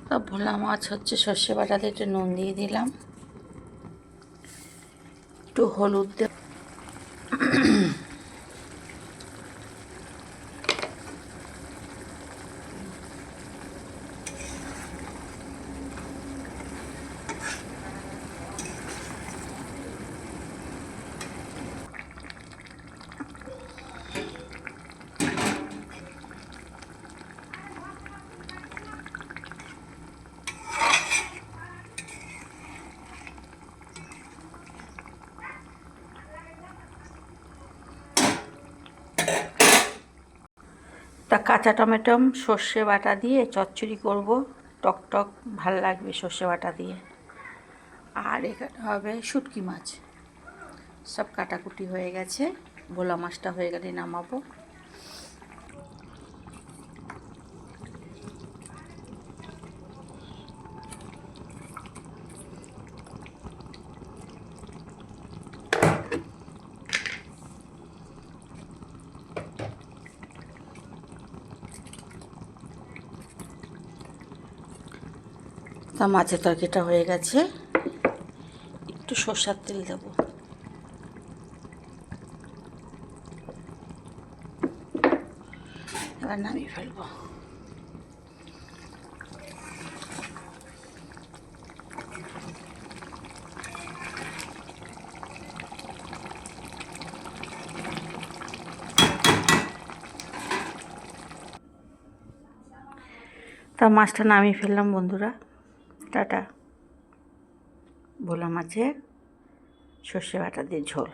তো ভোলা মাছ হচ্ছে সর্ষে বাটাতে একটু নুন দিয়ে দিলাম, একটু হলুদ দিয়ে তা কাঁচা টমেটো সর্ষে বাটা দিয়ে চচ্চড়ি করব, টক টক ভাল লাগবে সর্ষে বাটা দিয়ে। আর এখানে হবে শুটকি মাছ, সব কাটাকুটি হয়ে গেছে, ভোলা মাছটা হয়ে গেলে নামাবো। তা মাছের তরকারিটা হয়ে গেছে, একটু সরষের তেল দেবো। এবার নামিয়ে ফেলবো। তা মাছটা নামিয়ে ফেললাম বন্ধুরা, টাটা। ভোলা মাছের সর্ষে বাটা দিয়ে ঝোল।